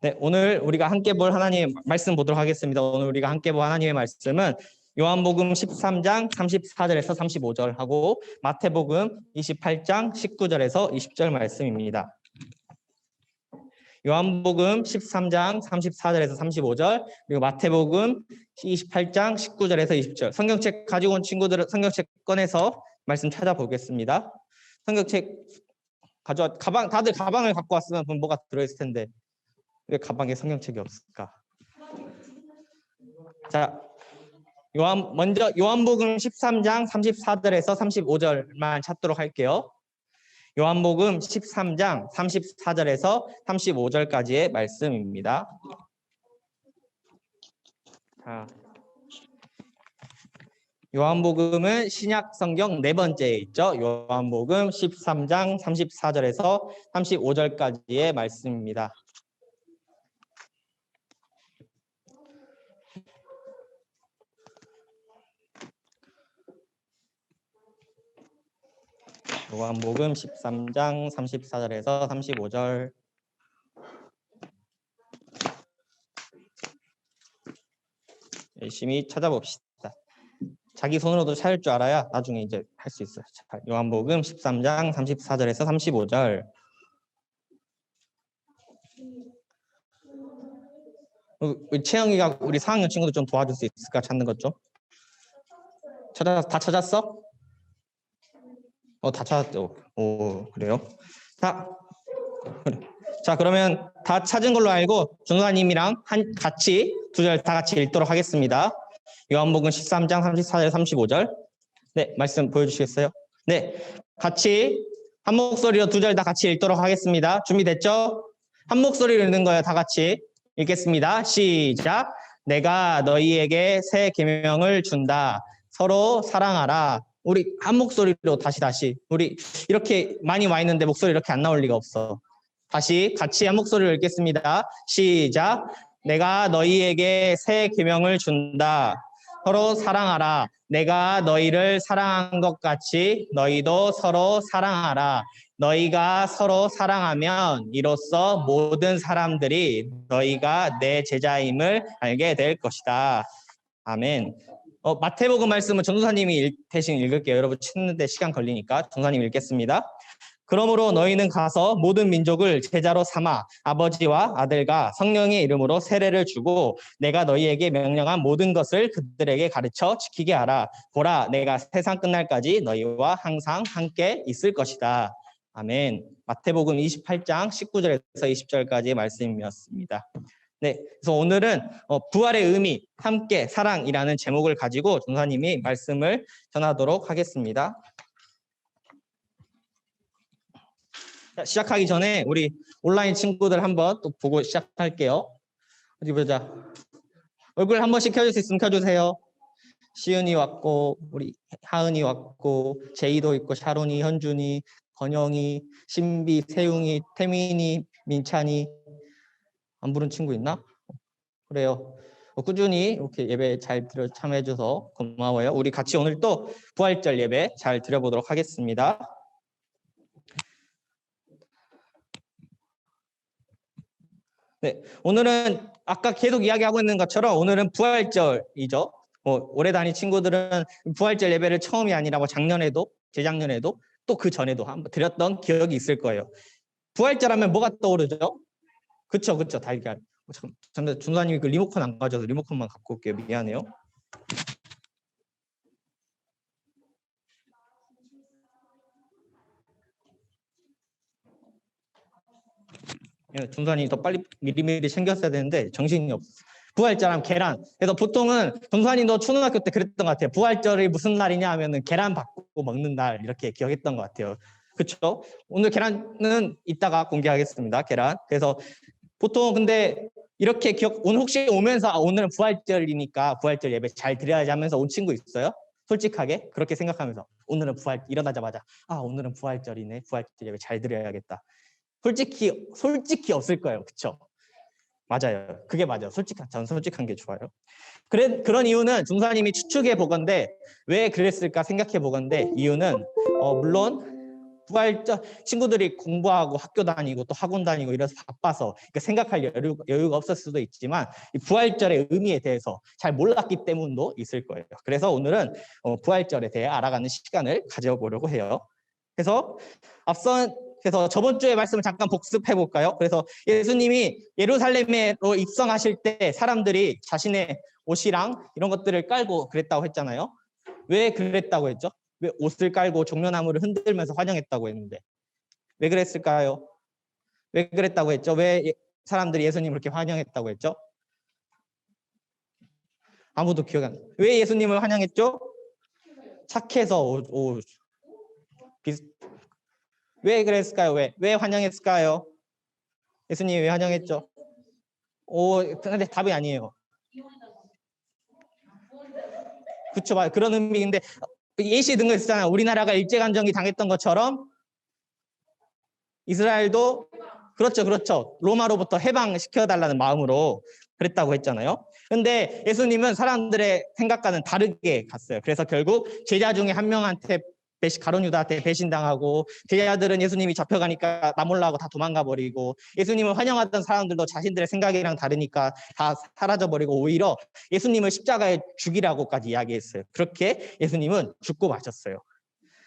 네, 오늘 우리가 함께 볼 하나님의 말씀 보도록 하겠습니다. 오늘 우리가 함께 볼 하나님의 말씀은 요한복음 13장 34절에서 35절 하고 마태복음 28장 19절에서 20절 말씀입니다. 요한복음 13장 34절에서 35절 그리고 마태복음 28장 19절에서 20절. 성경책 가지고 온 친구들은 성경책 꺼내서 말씀 찾아보겠습니다. 성경책 가져와 다들 가방을 갖고 왔으면 그럼 뭐가 들어있을 텐데 왜 가방에 성경책이 없을까? 자, 먼저 요한복음 13장 34절에서 35절만 찾도록 할게요. 요한복음 13장 34절에서 35절까지의 말씀입니다. 자, 요한복음은 신약 성경 네 번째에 있죠. 요한복음 13장 34절에서 35절까지의 말씀입니다. 요한복음 13장 34절에서 35절. 열심히 찾아봅시다. 자기 손으로도 찾을 줄 알아야 나중에 이제 할 수 있어요. 자, 요한복음 13장 34절에서 35절. 채영이가 우리 4학년 친구들 좀 도와줄 수 있을까? 찾는 것 좀. 다 찾았어? 다 찾았죠. 오, 그래요? 자, 그러면 다 찾은 걸로 알고 전도사님이랑 같이 두 절 다 같이 읽도록 하겠습니다. 요한복음 13장 34절 35절. 네, 말씀 보여주시겠어요? 네, 같이 한 목소리로 두 절 다 같이 읽도록 하겠습니다. 준비됐죠? 한 목소리로 읽는 거예요. 다 같이 읽겠습니다. 시작. 내가 너희에게 새 계명을 준다. 서로 사랑하라. 우리 한 목소리로 다시. 우리 이렇게 많이 와 있는데 목소리 이렇게 안 나올 리가 없어. 다시 같이 한 목소리로 읽겠습니다. 시작. 내가 너희에게 새 계명을 준다. 서로 사랑하라. 내가 너희를 사랑한 것 같이 너희도 서로 사랑하라. 너희가 서로 사랑하면 이로써 모든 사람들이 너희가 내 제자임을 알게 될 것이다. 아멘. 마태복음 말씀은 전도사님이 대신 읽을게요. 여러분 찾는데 시간 걸리니까 전도사님 읽겠습니다. 그러므로 너희는 가서 모든 민족을 제자로 삼아 아버지와 아들과 성령의 이름으로 세례를 주고 내가 너희에게 명령한 모든 것을 그들에게 가르쳐 지키게 하라. 보라, 내가 세상 끝날까지 너희와 항상 함께 있을 것이다. 아멘. 마태복음 28장 19절에서 20절까지의 말씀이었습니다. 네, 그래서 오늘은 부활의 의미, 함께 사랑이라는 제목을 가지고 전사님이 말씀을 전하도록 하겠습니다. 시작하기 전에 우리 온라인 친구들 한번 또 보고 시작할게요. 어디 보자. 얼굴 한 번씩 켜줄 수 있으면 켜주세요. 시은이 왔고, 우리 하은이 왔고, 제이도 있고, 샤론이, 현준이, 건영이, 신비, 세웅이, 태민이, 민찬이. 안 부른 친구 있나? 그래요. 꾸준히 이렇게 예배 잘 참여해줘서 고마워요. 우리 같이 오늘 또 부활절 예배 잘 드려보도록 하겠습니다. 네, 오늘은 아까 계속 이야기하고 있는 것처럼 오늘은 부활절이죠. 올해 다닌 친구들은 부활절 예배를 처음이 아니라 작년에도, 재작년에도 또 그 전에도 한번 드렸던 기억이 있을 거예요. 부활절 하면 뭐가 떠오르죠? 그쵸, 달걀. 잠깐 준사님이 그 리모컨 안 가져서 리모컨만 갖고 올게요. 미안해요. 준사님이 더 빨리 미리미리 챙겼어야 되는데 정신이 없어. 부활절하면 계란. 그래서 보통은 전사님도 초등학교 때 그랬던 것 같아요. 부활절이 무슨 날이냐 하면은 계란 받고 먹는 날 이렇게 기억했던 것 같아요. 그렇죠? 오늘 계란은 이따가 공개하겠습니다. 계란. 그래서 보통 근데 이렇게 오늘 혹시 오면서 오늘은 부활절이니까 부활절 예배 잘 드려야지 하면서 온 친구 있어요? 솔직하게 그렇게 생각하면서 오늘은 일어나자마자 오늘은 부활절이네. 부활절 예배 잘 드려야겠다. 솔직히 없을 거예요. 그렇죠? 맞아요. 그게 맞아요. 전 솔직한 게 좋아요. 그런 이유는 중사님이 추측해 보건데 왜 그랬을까 생각해 보건데 이유는 물론 부활절 친구들이 공부하고 학교 다니고 또 학원 다니고 이래서 바빠서 그러니까 생각할 여유가 없을 수도 있지만 이 부활절의 의미에 대해서 잘 몰랐기 때문도 있을 거예요. 그래서 오늘은 부활절에 대해 알아가는 시간을 가져보려고 해요. 그래서 저번 주의 말씀을 잠깐 복습해 볼까요? 그래서 예수님이 예루살렘으로 입성하실 때 사람들이 자신의 옷이랑 이런 것들을 깔고 그랬다고 했잖아요. 왜 그랬다고 했죠? 왜 옷을 깔고 종려나무를 흔들면서 환영했다고 했는데 왜 그랬을까요? 왜 그랬다고 했죠? 왜 사람들이 예수님을 그렇게 환영했다고 했죠? 아무도 기억이 안 나요. 왜 예수님을 환영했죠? 착해서 왜 그랬을까요? 왜 환영했을까요? 예수님이 왜 환영했죠? 근데 답이 아니에요. 그쵸, 그런 의미인데 예시 든 거 있잖아요. 우리나라가 일제강점기 당했던 것처럼 이스라엘도 그렇죠. 로마로부터 해방시켜달라는 마음으로 그랬다고 했잖아요. 근데 예수님은 사람들의 생각과는 다르게 갔어요. 그래서 결국 제자 중에 한 명한테 가룟 유다한테 배신당하고 제자들은 예수님이 잡혀가니까 나 몰라하고 다 도망가 버리고 예수님을 환영하던 사람들도 자신들의 생각이랑 다르니까 다 사라져 버리고 오히려 예수님을 십자가에 죽이라고까지 이야기했어요. 그렇게 예수님은 죽고 마셨어요.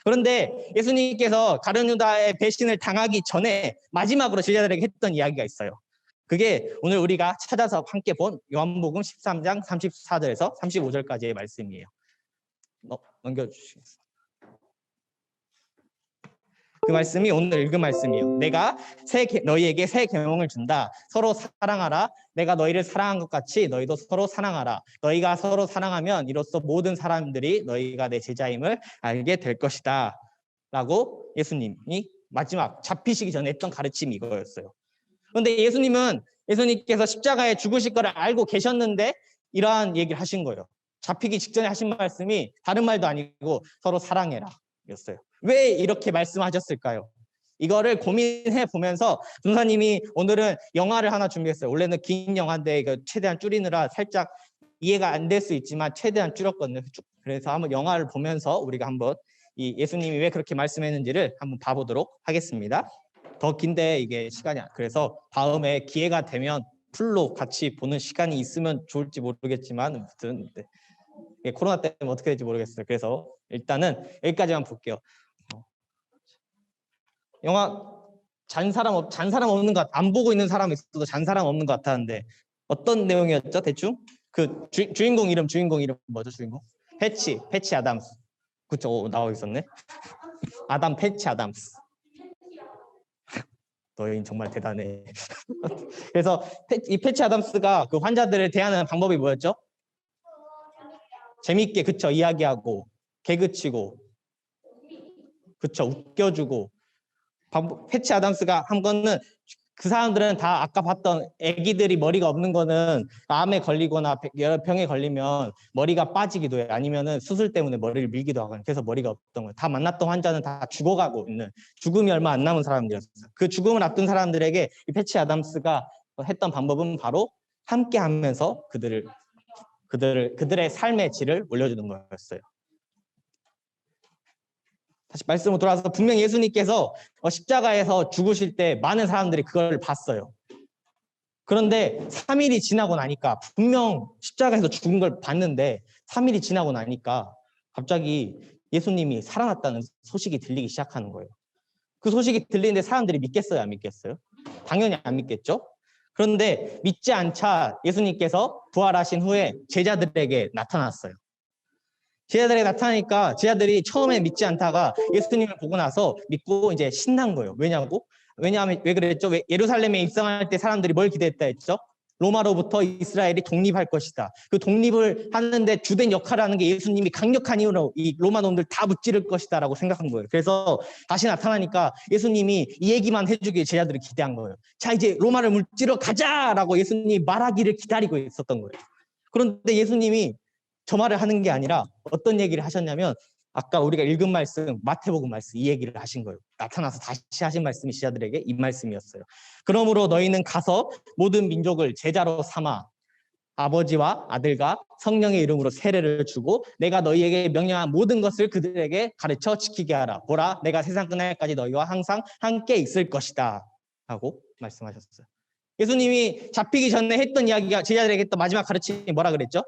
그런데 예수님께서 가룟 유다의 배신을 당하기 전에 마지막으로 제자들에게 했던 이야기가 있어요. 그게 오늘 우리가 찾아서 함께 본 요한복음 13장 34절에서 35절까지의 말씀이에요. 넘겨주시겠어요? 그 말씀이 오늘 읽은 말씀이에요. 내가 너희에게 새 계명을 준다. 서로 사랑하라. 내가 너희를 사랑한 것 같이 너희도 서로 사랑하라. 너희가 서로 사랑하면 이로써 모든 사람들이 너희가 내 제자임을 알게 될 것이다. 라고 예수님이 마지막 잡히시기 전에 했던 가르침이 이거였어요. 그런데 예수님께서 십자가에 죽으실 거를 알고 계셨는데 이러한 얘기를 하신 거예요. 잡히기 직전에 하신 말씀이 다른 말도 아니고 서로 사랑해라 였어요. 왜 이렇게 말씀하셨을까요? 이거를 고민해 보면서 전사님이 오늘은 영화를 하나 준비했어요. 원래는 긴 영화인데 최대한 줄이느라 살짝 이해가 안 될 수 있지만 최대한 줄였거든요. 그래서 한번 영화를 보면서 우리가 한번 이 예수님이 왜 그렇게 말씀했는지를 한번 봐보도록 하겠습니다. 더 긴데 이게 시간이 그래서 다음에 기회가 되면 풀로 같이 보는 시간이 있으면 좋을지 모르겠지만 아무튼 코로나 때문에 어떻게 될지 모르겠어요. 그래서 일단은 여기까지만 볼게요. 영화 잔 사람 없는 것 같아. 안 보고 있는 사람 있어도 잔 사람 없는 것 같았는데 어떤 내용이었죠? 대충 그 주인공 이름 뭐죠? 주인공 패치 아담스. 그쵸? 나와 있었네. 아담 패치 아담스. 너희 정말 대단해. 그래서 이 패치 아담스가 그 환자들을 대하는 방법이 뭐였죠? 재밌게 그쵸? 이야기하고 개그치고 그쵸? 웃겨주고 패치 아담스가 한 거는 그 사람들은 다 아까 봤던 애기들이 머리가 없는 거는 암에 걸리거나 여러 병에 걸리면 머리가 빠지기도 해요. 아니면은 수술 때문에 머리를 밀기도 하고 그래서 머리가 없던 거예요. 다 만났던 환자는 다 죽어가고 있는 죽음이 얼마 안 남은 사람들이었어요. 그 죽음을 앞둔 사람들에게 이 패치 아담스가 했던 방법은 바로 함께하면서 그들의 삶의 질을 올려주는 거였어요. 다시 말씀으로 돌아와서 분명 예수님께서 십자가에서 죽으실 때 많은 사람들이 그걸 봤어요. 그런데 3일이 지나고 나니까 분명 십자가에서 죽은 걸 봤는데 3일이 지나고 나니까 갑자기 예수님이 살아났다는 소식이 들리기 시작하는 거예요. 그 소식이 들리는데 사람들이 믿겠어요? 안 믿겠어요? 당연히 안 믿겠죠? 그런데 믿지 않자 예수님께서 부활하신 후에 제자들에게 나타났어요. 제자들에게 나타나니까 제자들이 처음에 믿지 않다가 예수님을 보고 나서 믿고 이제 신난 거예요. 왜냐하면 왜 그랬죠? 왜 예루살렘에 입성할 때 사람들이 뭘 기대했다 했죠? 로마로부터 이스라엘이 독립할 것이다. 그 독립을 하는데 주된 역할을 하는 게 예수님이 강력한 이유로 이 로마 놈들 다 무찌를 것이다라고 생각한 거예요. 그래서 다시 나타나니까 예수님이 이 얘기만 해주길 제자들이 기대한 거예요. 자, 이제 로마를 무찌러 가자라고 예수님이 말하기를 기다리고 있었던 거예요. 그런데 예수님이 저 말을 하는 게 아니라 어떤 얘기를 하셨냐면 아까 우리가 읽은 말씀, 마태복음 말씀 이 얘기를 하신 거예요. 나타나서 다시 하신 말씀이 제자들에게 이 말씀이었어요. 그러므로 너희는 가서 모든 민족을 제자로 삼아 아버지와 아들과 성령의 이름으로 세례를 주고 내가 너희에게 명령한 모든 것을 그들에게 가르쳐 지키게 하라. 보라, 내가 세상 끝날까지 너희와 항상 함께 있을 것이다. 하고 말씀하셨어요. 예수님이 잡히기 전에 했던 이야기가 제자들에게 했던 마지막 가르침이 뭐라 그랬죠?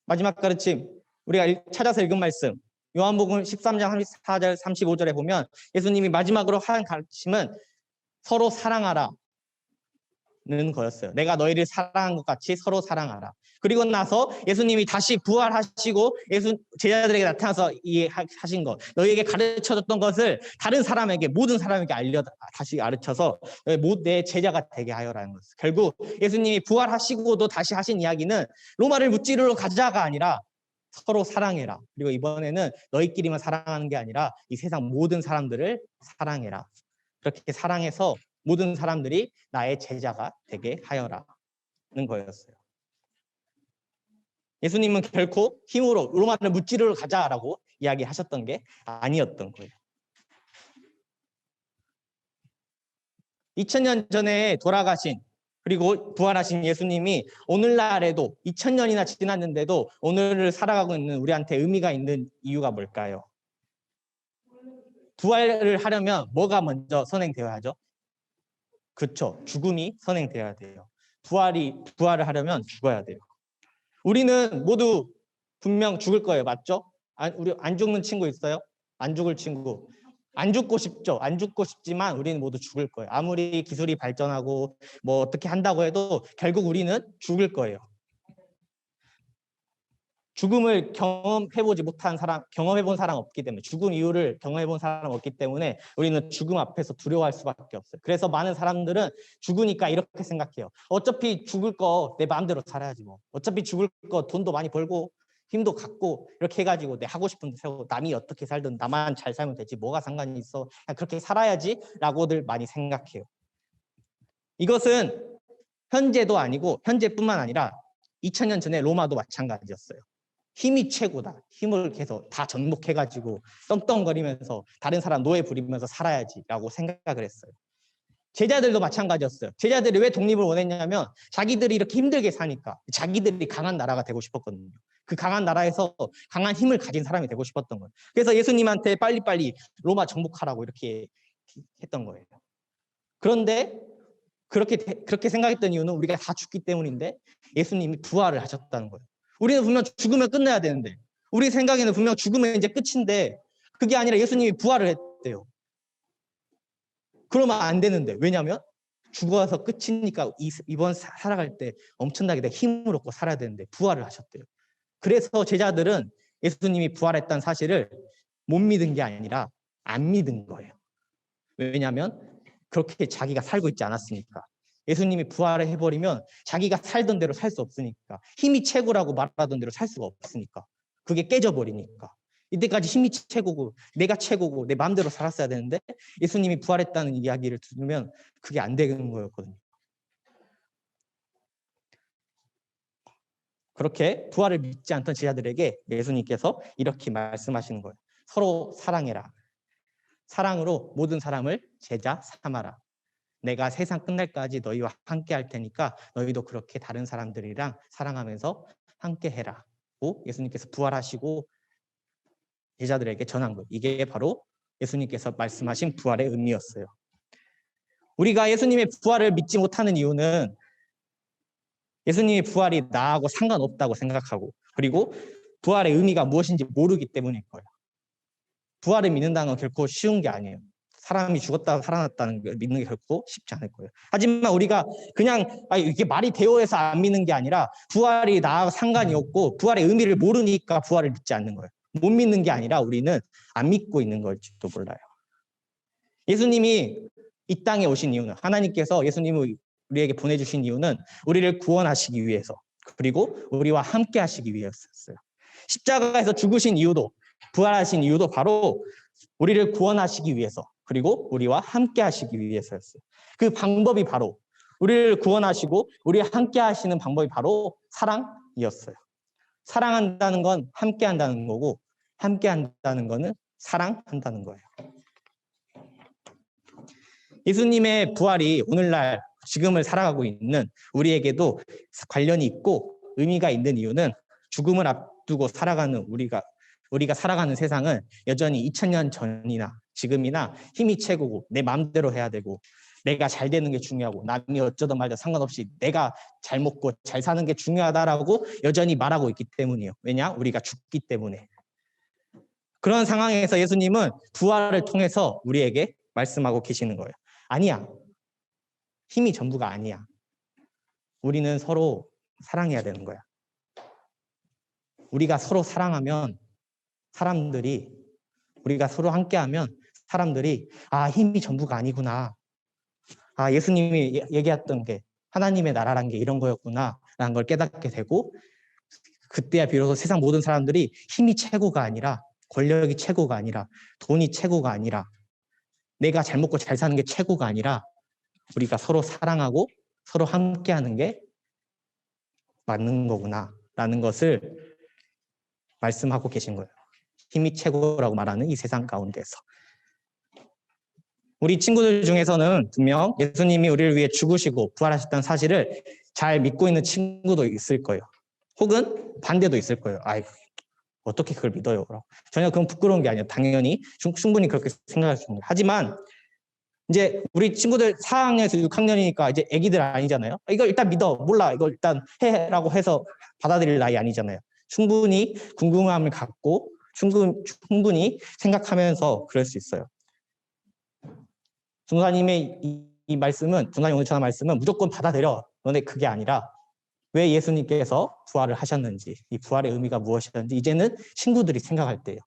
마지막 가르침, 우리가 찾아서 읽은 말씀, 요한복음 13장 34절 35절에 보면 예수님이 마지막으로 한 가르침은 서로 사랑하라 는 거였어요. 내가 너희를 사랑한 것 같이 서로 사랑하라. 그리고 나서 예수님이 다시 부활하시고 제자들에게 나타나서 이해하신 것, 너희에게 가르쳐줬던 것을 다른 사람에게, 모든 사람에게 다시 가르쳐서 내 제자가 되게 하여라는 것이죠. 결국 예수님이 부활하시고도 다시 하신 이야기는 로마를 무찌르러 가자가 아니라 서로 사랑해라. 그리고 이번에는 너희끼리만 사랑하는 게 아니라 이 세상 모든 사람들을 사랑해라. 그렇게 사랑해서 모든 사람들이 나의 제자가 되게 하여라는 거였어요. 예수님은 결코 힘으로 로마를 무찌르러 가자라고 이야기하셨던 게 아니었던 거예요. 2000년 전에 돌아가신 그리고 부활하신 예수님이 오늘날에도 2000년이나 지났는데도 오늘을 살아가고 있는 우리한테 의미가 있는 이유가 뭘까요? 부활을 하려면 뭐가 먼저 선행되어야 하죠? 그렇죠. 죽음이 선행되어야 돼요. 부활을 하려면 죽어야 돼요. 우리는 모두 분명 죽을 거예요. 맞죠? 우리 안 죽는 친구 있어요? 안 죽을 친구. 안 죽고 싶죠. 안 죽고 싶지만 우리는 모두 죽을 거예요. 아무리 기술이 발전하고 뭐 어떻게 한다고 해도 결국 우리는 죽을 거예요. 죽음을 경험해본 사람 없기 때문에, 죽음 이유를 경험해본 사람 없기 때문에 우리는 죽음 앞에서 두려워할 수밖에 없어요. 그래서 많은 사람들은 죽으니까 이렇게 생각해요. 어차피 죽을 거 내 마음대로 살아야지 뭐. 어차피 죽을 거 돈도 많이 벌고 힘도 갖고 이렇게 해가지고 내 하고 싶은 데 살고 남이 어떻게 살든 나만 잘 살면 되지 뭐가 상관이 있어. 그냥 그렇게 살아야지 라고들 많이 생각해요. 이것은 현재도 아니고 현재뿐만 아니라 2000년 전에 로마도 마찬가지였어요. 힘이 최고다. 힘을 계속 다 전복해가지고 떵떵거리면서 다른 사람 노예 부리면서 살아야지라고 생각을 했어요. 제자들도 마찬가지였어요. 제자들이 왜 독립을 원했냐면 자기들이 이렇게 힘들게 사니까 자기들이 강한 나라가 되고 싶었거든요. 그 강한 나라에서 강한 힘을 가진 사람이 되고 싶었던 거예요. 그래서 예수님한테 빨리빨리 로마 정복하라고 이렇게 했던 거예요. 그런데 그렇게 생각했던 이유는 우리가 다 죽기 때문인데 예수님이 부활을 하셨다는 거예요. 우리는 분명 죽으면 끝나야 되는데 우리 생각에는 분명 죽으면 이제 끝인데 그게 아니라 예수님이 부활을 했대요. 그러면 안 되는데 왜냐하면 죽어서 끝이니까 이번 살아갈 때 엄청나게 내 힘을 얻고 살아야 되는데 부활을 하셨대요. 그래서 제자들은 예수님이 부활했다는 사실을 못 믿은 게 아니라 안 믿은 거예요. 왜냐하면 그렇게 자기가 살고 있지 않았으니까. 예수님이 부활을 해버리면 자기가 살던 대로 살 수 없으니까. 힘이 최고라고 말하던 대로 살 수가 없으니까. 그게 깨져버리니까. 이때까지 힘이 최고고 내가 최고고 내 마음대로 살았어야 되는데 예수님이 부활했다는 이야기를 들으면 그게 안 되는 거였거든요. 그렇게 부활을 믿지 않던 제자들에게 예수님께서 이렇게 말씀하시는 거예요. 서로 사랑해라. 사랑으로 모든 사람을 제자 삼아라. 내가 세상 끝날까지 너희와 함께 할 테니까 너희도 그렇게 다른 사람들이랑 사랑하면서 함께 해라. 예수님께서 부활하시고 제자들에게 전한 것. 이게 바로 예수님께서 말씀하신 부활의 의미였어요. 우리가 예수님의 부활을 믿지 못하는 이유는 예수님의 부활이 나하고 상관없다고 생각하고 그리고 부활의 의미가 무엇인지 모르기 때문일 거예요. 부활을 믿는다는 건 결코 쉬운 게 아니에요. 사람이 죽었다가 살아났다는 걸 믿는 게 결코 쉽지 않을 거예요. 하지만 우리가 그냥 이게 말이 되어서 안 믿는 게 아니라 부활이 나하고 상관이 없고 부활의 의미를 모르니까 부활을 믿지 않는 거예요. 못 믿는 게 아니라 우리는 안 믿고 있는 걸지도 몰라요. 예수님이 이 땅에 오신 이유는 하나님께서 예수님을 우리에게 보내주신 이유는 우리를 구원하시기 위해서 그리고 우리와 함께 하시기 위해서였어요. 십자가에서 죽으신 이유도 부활하신 이유도 바로 우리를 구원하시기 위해서 그리고 우리와 함께 하시기 위해서였어요. 그 방법이 바로 우리를 구원하시고 우리와 함께 하시는 방법이 바로 사랑이었어요. 사랑한다는 건 함께 한다는 거고 함께 한다는 거는 사랑한다는 거예요. 예수님의 부활이 오늘날 지금을 살아가고 있는 우리에게도 관련이 있고 의미가 있는 이유는 죽음을 앞두고 살아가는 우리가 살아가는 세상은 여전히 2000년 전이나 지금이나 힘이 최고고 내 마음대로 해야 되고 내가 잘 되는 게 중요하고 남이 어쩌든 말든 상관없이 내가 잘 먹고 잘 사는 게 중요하다라고 여전히 말하고 있기 때문이에요. 왜냐? 우리가 죽기 때문에. 그런 상황에서 예수님은 부활을 통해서 우리에게 말씀하고 계시는 거예요. 아니야. 힘이 전부가 아니야. 우리는 서로 사랑해야 되는 거야. 우리가 서로 사랑하면 우리가 서로 함께하면 사람들이 힘이 전부가 아니구나. 예수님이 얘기했던 게 하나님의 나라란 게 이런 거였구나 라는 걸 깨닫게 되고 그때야 비로소 세상 모든 사람들이 힘이 최고가 아니라 권력이 최고가 아니라 돈이 최고가 아니라 내가 잘 먹고 잘 사는 게 최고가 아니라 우리가 서로 사랑하고 서로 함께하는 게 맞는 거구나 라는 것을 말씀하고 계신 거예요. 힘이 최고라고 말하는 이 세상 가운데서. 우리 친구들 중에서는 분명 예수님이 우리를 위해 죽으시고 부활하셨다는 사실을 잘 믿고 있는 친구도 있을 거예요. 혹은 반대도 있을 거예요. 어떻게 그걸 믿어요? 전혀 그건 부끄러운 게 아니에요. 당연히 충분히 그렇게 생각할 수 있는 거예요. 하지만 이제 우리 친구들 4학년에서 6학년이니까 이제 애기들 아니잖아요. 이걸 일단 믿어. 몰라. 이걸 일단 해라고 해서 받아들일 나이 아니잖아요. 충분히 궁금함을 갖고 충분히 생각하면서 그럴 수 있어요. 전도사님의 이 말씀은, 전도사님 오늘 전한 말씀은 무조건 받아들여. 너네 그게 아니라 왜 예수님께서 부활을 하셨는지, 이 부활의 의미가 무엇이었는지 이제는 친구들이 생각할 때예요.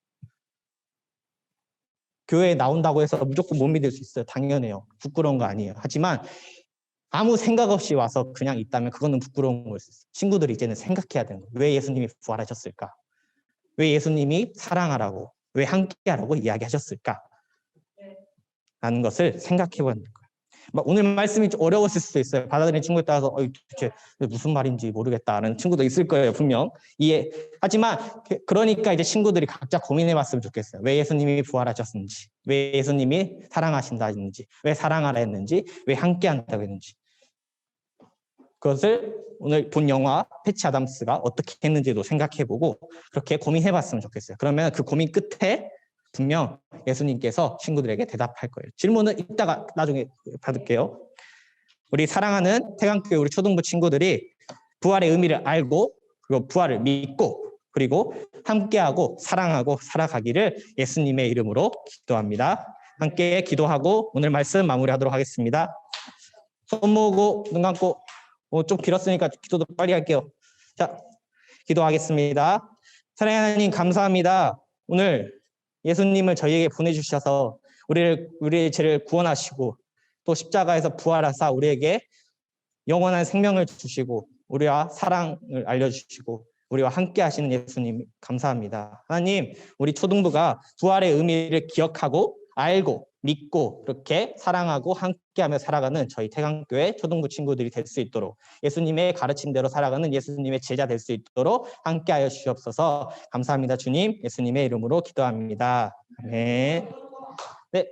교회에 나온다고 해서 무조건 못 믿을 수 있어요. 당연해요. 부끄러운 거 아니에요. 하지만 아무 생각 없이 와서 그냥 있다면 그거는 부끄러운 걸 수 있어요. 친구들이 이제는 생각해야 되는 거예요. 왜 예수님이 부활하셨을까? 왜 예수님이 사랑하라고, 왜 함께하라고 이야기하셨을까? 라는 것을 생각해보는 거예요. 오늘 말씀이 좀 어려웠을 수도 있어요. 받아들이는 친구에 따라서 도대체 무슨 말인지 모르겠다는 친구도 있을 거예요. 분명. 하지만 그러니까 이제 친구들이 각자 고민해봤으면 좋겠어요. 왜 예수님이 부활하셨는지, 왜 예수님이 사랑하신다 했는지, 왜 사랑하라 했는지, 왜 함께한다고 했는지. 그것을 오늘 본 영화 패치 아담스가 어떻게 했는지도 생각해보고 그렇게 고민해봤으면 좋겠어요. 그러면 그 고민 끝에 분명 예수님께서 친구들에게 대답할 거예요. 질문은 이따가 나중에 받을게요. 우리 사랑하는 태강교회 우리 초등부 친구들이 부활의 의미를 알고 그리고 부활을 믿고 그리고 함께하고 사랑하고 살아가기를 예수님의 이름으로 기도합니다. 함께 기도하고 오늘 말씀 마무리하도록 하겠습니다. 손 모으고 눈 감고 좀 길었으니까 기도도 빨리 할게요. 자, 기도하겠습니다. 사랑하는 하나님 감사합니다. 오늘 예수님을 저희에게 보내주셔서 우리의 죄를 구원하시고 또 십자가에서 부활하사 우리에게 영원한 생명을 주시고 우리와 사랑을 알려주시고 우리와 함께 하시는 예수님 감사합니다. 하나님, 우리 초등부가 부활의 의미를 기억하고 알고 믿고 그렇게 사랑하고 함께하며 살아가는 저희 태강교회 초등부 친구들이 될 수 있도록 예수님의 가르친 대로 살아가는 예수님의 제자 될 수 있도록 함께하여 주시옵소서. 감사합니다. 주님, 예수님의 이름으로 기도합니다. 아멘. 네.